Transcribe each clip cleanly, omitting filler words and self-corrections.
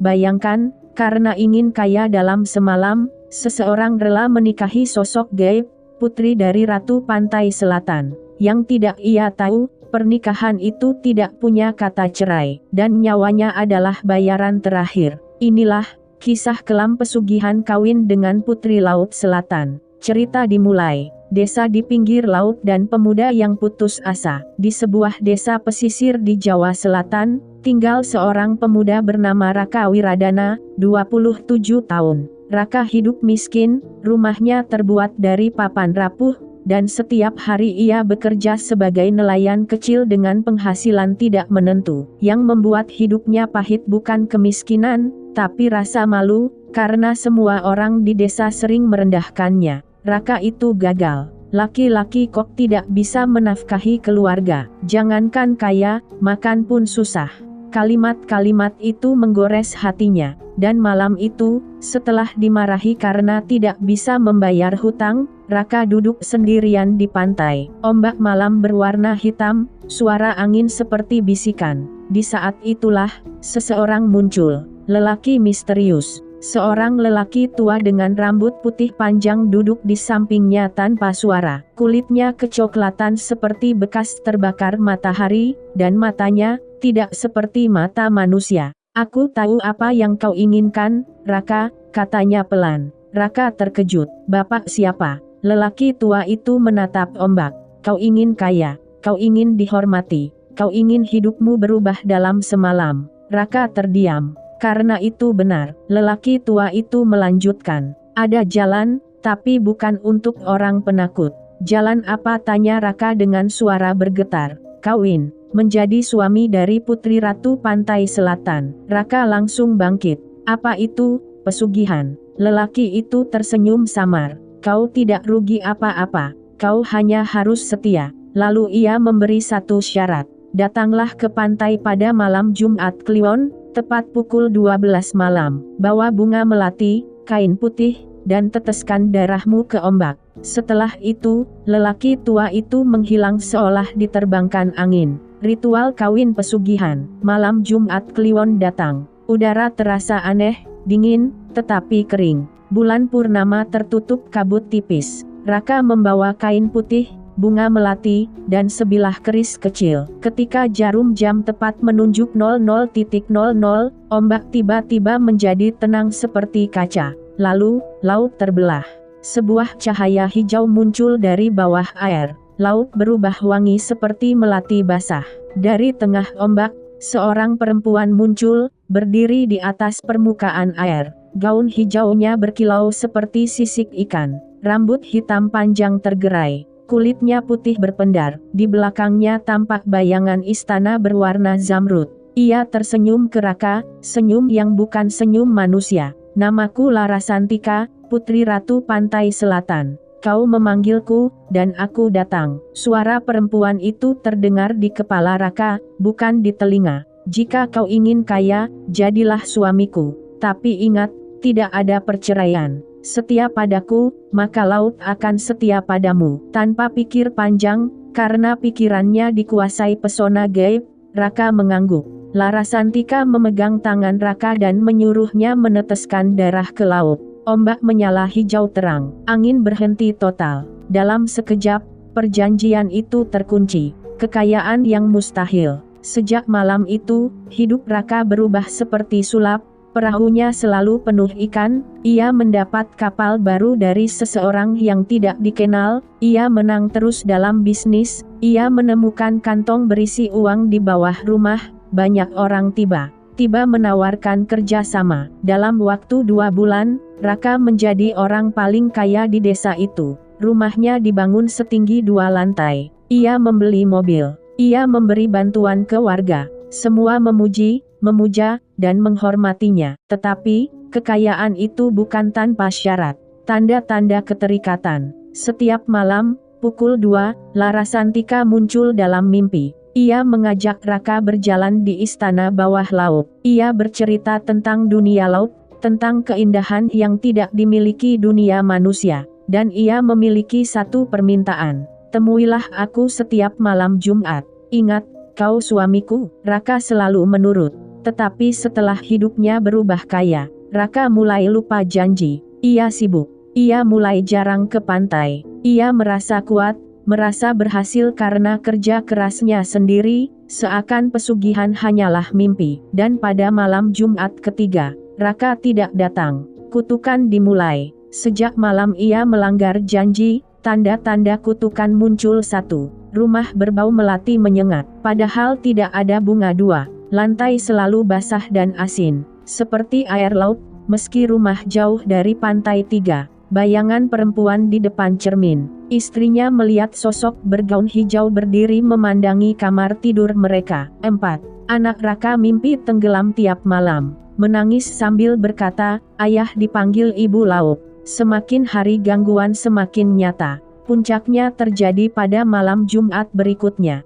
bayangkan, karena ingin kaya dalam semalam, seseorang rela menikahi sosok gaib, putri dari Ratu Pantai Selatan. Yang tidak ia tahu, pernikahan itu tidak punya kata cerai, dan nyawanya adalah bayaran terakhir. Inilah kisah kelam pesugihan kawin dengan Putri Laut Selatan. Cerita dimulai. Desa di pinggir laut dan pemuda yang putus asa. Di sebuah desa pesisir di Jawa Selatan, tinggal seorang pemuda bernama Raka Wiradana, 27 tahun. Raka hidup miskin, rumahnya terbuat dari papan rapuh, dan setiap hari ia bekerja sebagai nelayan kecil dengan penghasilan tidak menentu. Yang membuat hidupnya pahit bukan kemiskinan, tapi rasa malu, karena semua orang di desa sering merendahkannya. Raka itu gagal. Laki-laki kok tidak bisa menafkahi keluarga. Jangankan kaya, makan pun susah. Kalimat-kalimat itu menggores hatinya. Dan malam itu, setelah dimarahi karena tidak bisa membayar hutang, Raka duduk sendirian di pantai. Ombak malam berwarna hitam, suara angin seperti bisikan. Di saat itulah, seseorang muncul. Lelaki misterius. Seorang lelaki tua dengan rambut putih panjang duduk di sampingnya tanpa suara. Kulitnya kecoklatan seperti bekas terbakar matahari, dan matanya tidak seperti mata manusia. "Aku tahu apa yang kau inginkan, Raka," katanya pelan. Raka terkejut. "Bapak siapa?" Lelaki tua itu menatap ombak. "Kau ingin kaya, kau ingin dihormati, kau ingin hidupmu berubah dalam semalam." Raka terdiam. "Karena itu benar," lelaki tua itu melanjutkan. "Ada jalan, tapi bukan untuk orang penakut." "Jalan apa?" tanya Raka dengan suara bergetar. "Kawin, menjadi suami dari Putri Ratu Pantai Selatan." Raka langsung bangkit. "Apa itu pesugihan?" Lelaki itu tersenyum samar. "Kau tidak rugi apa-apa, kau hanya harus setia." Lalu ia memberi satu syarat. "Datanglah ke pantai pada malam Jumat Kliwon, tepat pukul 12 malam. Bawa bunga melati, kain putih, dan teteskan darahmu ke ombak." Setelah itu, lelaki tua itu menghilang seolah diterbangkan angin. Ritual kawin pesugihan. Malam Jumat Kliwon datang. Udara terasa aneh, dingin, tetapi kering. Bulan purnama tertutup kabut tipis. Raka membawa kain putih, bunga melati, dan sebilah keris kecil. Ketika jarum jam tepat menunjuk 00.00, ombak tiba-tiba menjadi tenang seperti kaca. Lalu, laut terbelah. Sebuah cahaya hijau muncul dari bawah air. Laut berubah wangi seperti melati basah. Dari tengah ombak, seorang perempuan muncul, berdiri di atas permukaan air. Gaun hijaunya berkilau seperti sisik ikan. Rambut hitam panjang tergerai. Kulitnya putih berpendar, di belakangnya tampak bayangan istana berwarna zamrud. Ia tersenyum ke Raka, senyum yang bukan senyum manusia. "Namaku Larasantika, Putri Ratu Pantai Selatan. Kau memanggilku, dan aku datang." Suara perempuan itu terdengar di kepala Raka, bukan di telinga. "Jika kau ingin kaya, jadilah suamiku. Tapi ingat, tidak ada perceraian. Setia padaku, maka laut akan setia padamu." Tanpa pikir panjang, karena pikirannya dikuasai pesona gaib, Raka mengangguk. Larasantika memegang tangan Raka dan menyuruhnya meneteskan darah ke laut. Ombak menyala hijau terang. Angin berhenti total. Dalam sekejap, perjanjian itu terkunci. Kekayaan yang mustahil. Sejak malam itu, hidup Raka berubah seperti sulap. Perahunya selalu penuh ikan, ia mendapat kapal baru dari seseorang yang tidak dikenal, ia menang terus dalam bisnis, ia menemukan kantong berisi uang di bawah rumah, banyak orang tiba-tiba menawarkan kerjasama. Dalam waktu 2 bulan, Raka menjadi orang paling kaya di desa itu. Rumahnya dibangun setinggi 2 lantai, ia membeli mobil, ia memberi bantuan ke warga. Semua memuji, memuja, dan menghormatinya. Tetapi, kekayaan itu bukan tanpa syarat. Tanda-tanda keterikatan. Setiap malam, pukul 2, Larasantika muncul dalam mimpi. Ia mengajak Raka berjalan di istana bawah laut. Ia bercerita tentang dunia laut, tentang keindahan yang tidak dimiliki dunia manusia. Dan ia memiliki satu permintaan. "Temuilah aku setiap malam Jumat. Ingat, kau suamiku." Raka selalu menurut. Tetapi setelah hidupnya berubah kaya, Raka mulai lupa janji. Ia sibuk. Ia mulai jarang ke pantai. Ia merasa kuat, merasa berhasil karena kerja kerasnya sendiri, seakan pesugihan hanyalah mimpi. Dan pada malam Jumat ketiga, Raka tidak datang. Kutukan dimulai. Sejak malam ia melanggar janji, tanda-tanda kutukan muncul. 1. Rumah berbau melati menyengat, padahal tidak ada bunga. 2. Lantai selalu basah dan asin, seperti air laut, meski rumah jauh dari pantai. 3. Bayangan perempuan di depan cermin. Istrinya melihat sosok bergaun hijau berdiri memandangi kamar tidur mereka. 4. Anak Raka mimpi tenggelam tiap malam, menangis sambil berkata, "Ayah," dipanggil ibu laut. Semakin hari gangguan semakin nyata. Puncaknya terjadi pada malam Jumat berikutnya.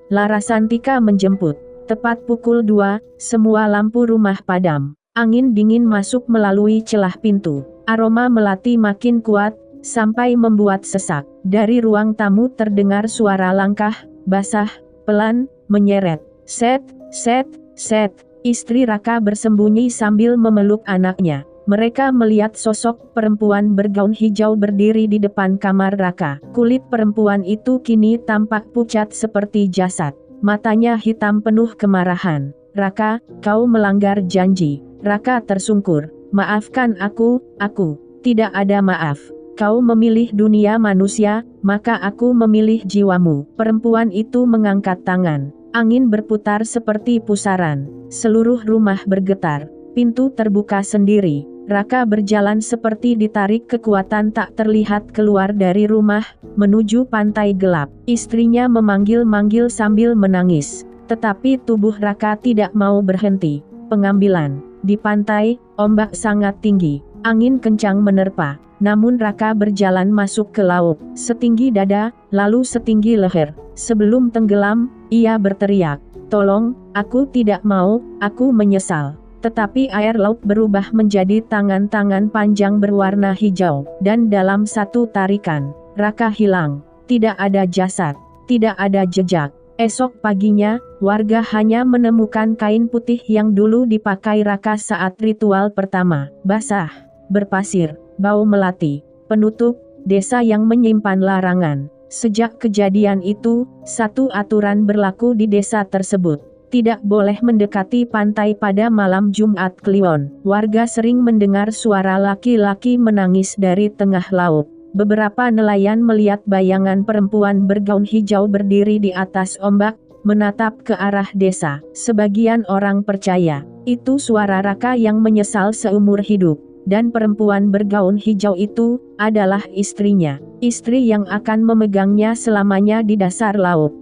Larasantika menjemput. Tepat pukul 2, semua lampu rumah padam. Angin dingin masuk melalui celah pintu. Aroma melati makin kuat, sampai membuat sesak. Dari ruang tamu terdengar suara langkah, basah, pelan, menyeret. Set, set, set. Istri Raka bersembunyi sambil memeluk anaknya. Mereka melihat sosok perempuan bergaun hijau berdiri di depan kamar Raka. Kulit perempuan itu kini tampak pucat seperti jasad. Matanya hitam penuh kemarahan. "Raka, kau melanggar janji." Raka tersungkur. "Maafkan aku. Tidak ada maaf. Kau memilih dunia manusia, maka aku memilih jiwamu." Perempuan itu mengangkat tangan. Angin berputar seperti pusaran. Seluruh rumah bergetar. Pintu terbuka sendiri. Raka berjalan seperti ditarik kekuatan tak terlihat keluar dari rumah, menuju pantai gelap. Istrinya memanggil-manggil sambil menangis. Tetapi tubuh Raka tidak mau berhenti. Pengambilan. Di pantai, ombak sangat tinggi. Angin kencang menerpa. Namun Raka berjalan masuk ke laut, setinggi dada, lalu setinggi leher. Sebelum tenggelam, ia berteriak, "Tolong, aku tidak mau, aku menyesal." Tetapi air laut berubah menjadi tangan-tangan panjang berwarna hijau, dan dalam satu tarikan, Raka hilang. Tidak ada jasad, tidak ada jejak. Esok paginya, warga hanya menemukan kain putih yang dulu dipakai Raka saat ritual pertama, basah, berpasir, bau melati. Penutup, desa yang menyimpan larangan. Sejak kejadian itu, satu aturan berlaku di desa tersebut. Tidak boleh mendekati pantai pada malam Jumat Kliwon. Warga sering mendengar suara laki-laki menangis dari tengah laut. Beberapa nelayan melihat bayangan perempuan bergaun hijau berdiri di atas ombak, menatap ke arah desa. Sebagian orang percaya, itu suara Raka yang menyesal seumur hidup. Dan perempuan bergaun hijau itu adalah istrinya. Istri yang akan memegangnya selamanya di dasar laut.